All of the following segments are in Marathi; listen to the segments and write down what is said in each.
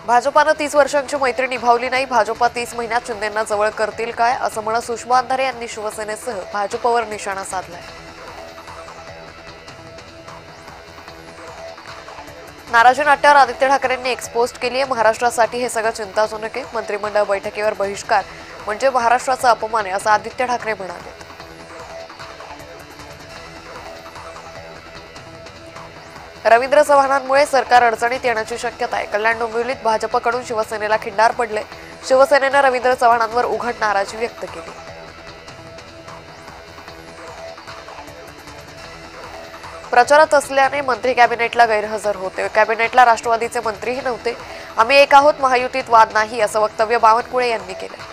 भाजपानं 30 वर्षांची मैत्री निभावली नाही. भाजपा 30 महिन्यात शिंदेंना जवळ करतील काय असं म्हणत सुषमा अंधारे यांनी शिवसेनेसह भाजपवर निशाणा साधलाय. नाराजी नाट्यावर आदित्य ठाकरेंनी एक्सपोस्ट केली आहे. महाराष्ट्रासाठी हे सगळं चिंताजनक आहे. मंत्रिमंडळ बैठकीवर बहिष्कार म्हणजे महाराष्ट्राचा अपमान आहे असं आदित्य ठाकरे म्हणाले. रवींद्र चव्हाणांमुळे सरकार अडचणीत येण्याची शक्यता आहे. कल्याण डोंबिवलीत भाजपकडून शिवसेनेला खिंडार पडले. शिवसेनेनं रवींद्र चव्हाणांवर उघड नाराजी व्यक्त केली. प्रचारात असल्याने मंत्री कॅबिनेटला गैरहजर होते. कॅबिनेटला राष्ट्रवादीचे मंत्रीही नव्हते. आम्ही एक आहोत, महायुतीत वाद नाही असं वक्तव्य बावनकुळे यांनी केलं.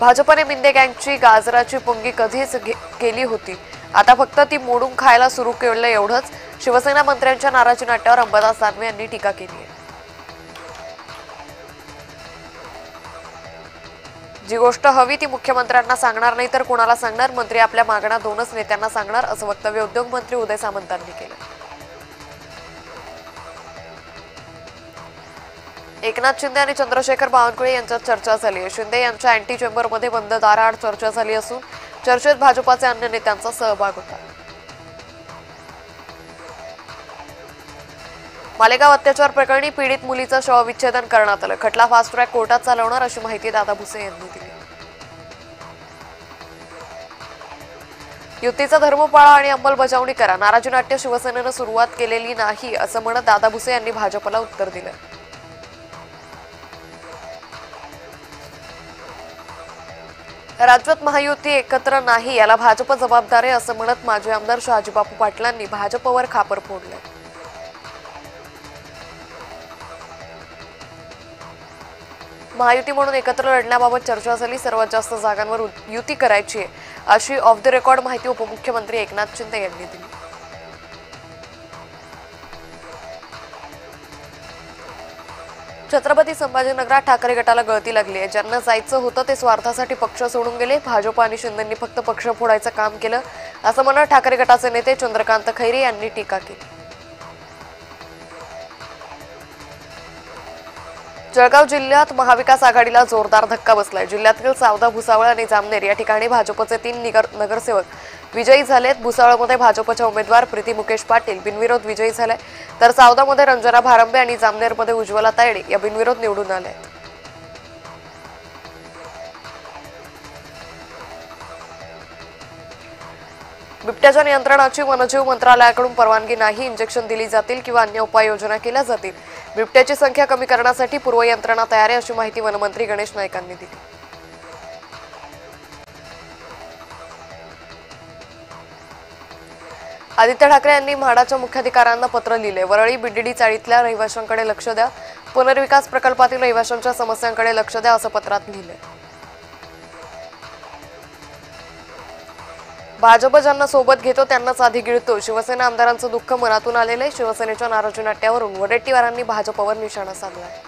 भाजपने मिंदे गँगची गाजराची पुंगी कधीच केली होती. आता फक्त ती मोडून खायला सुरू केलं एवढंच. शिवसेना मंत्र्यांच्या नाराजी नाट्यावर अंबादास दानवे यांनी टीका केली आहे. जी गोष्ट हवी ती मुख्यमंत्र्यांना सांगणार नाही तर कोणाला सांगणार. मंत्री आपल्या मागण्या दोनच नेत्यांना सांगणार असं वक्तव्य उद्योग मंत्री उदय सामंतांनी केलं. एकनाथ शिंदे आणि चंद्रशेखर बावनकुळे यांच्यात चर्चा झाली आहे. शिंदे यांच्या अँटी चेंबरमध्ये बंद दाराआड चर्चा झाली असून चर्चेत भाजपाचे अन्य नेत्यांचा सहभाग होता. मालेगाव अत्याचार प्रकरणी पीडित मुलीचं शवविच्छेदन करण्यात आलं. खटला फास्ट ट्रॅक कोर्टात चालवणार अशी माहिती दादा भुसे यांनी दिली. युतीचा धर्म पाळा आणि अंमलबजावणी करा. नाराजी नाट्य शिवसेनेनं सुरुवात केलेली नाही असं म्हणत दादा भुसे यांनी भाजपला उत्तर दिलं. राज्यात महायुती एकत्र नाही याला भाजप जबाबदार आहे असं म्हणत माजी आमदार शहाजीबापू पाटलांनी भाजपवर खापर फोडले. महायुती म्हणून एकत्र लढण्याबाबत चर्चा झाली. सर्वात जास्त जागांवर युती करायची आहे अशी ऑफ द रेकॉर्ड माहिती उपमुख्यमंत्री एकनाथ शिंदे यांनी दिली. छत्रपती संभाजीनगरात ठाकरे गटाला गळती लागली आहे. ज्यांना जायचं होतं ते स्वार्थासाठी पक्ष सोडून गेले. भाजप आणि शिंदेंनी फक्त पक्ष फोडायचं काम केलं असं म्हणत ठाकरे गटाचे नेते चंद्रकांत खैरे यांनी टीका केली. जळगाव जिल्ह्यात महाविकास आघाडीला जोरदार धक्का बसलाय. जिल्ह्यातील सावदा, भुसावळ आणि जामनेर या ठिकाणी भाजपचे 3 नगरसेवक विजयी झालेत. भुसावळमध्ये भाजपच्या उमेदवार प्रीती मुकेश पाटील बिनविरोध विजयी झाले तर सावदामध्ये रंजना भारंबे आणि जामनेरमध्ये उज्ज्वला तायडे या बिनविरोध निवडून आल्या. बिबट्याच्या नियंत्रणाची वनजीव मंत्रालयाकडून परवानगी नाही. इंजेक्शन दिली जातील किंवा अन्य उपाययोजना केल्या जातील. बिबट्याची संख्या कमी करण्यासाठी पूर्वयंत्रणा तयार आहे अशी माहिती वनमंत्री गणेश नाईकांनी दिली. आदित्य ठाकरे यांनी म्हाडाच्या मुख्याधिकाऱ्यांना पत्र लिहिले. वरळी बीडीडी चाळीतल्या रहिवाशांकडे लक्ष द्या. पुनर्विकास प्रकल्पातील रहिवाशांच्या समस्यांकडे लक्ष द्या असं पत्रात लिहिले. भाजप ज्यांना सोबत घेतो त्यांनाच आधी गिळतो. शिवसेना आमदारांचं दुःख मनातून आलेलं आहे. शिवसेनेच्या नाराजी नाट्यावरून वडेट्टीवारांनी भाजपवर निशाणा साधलाय.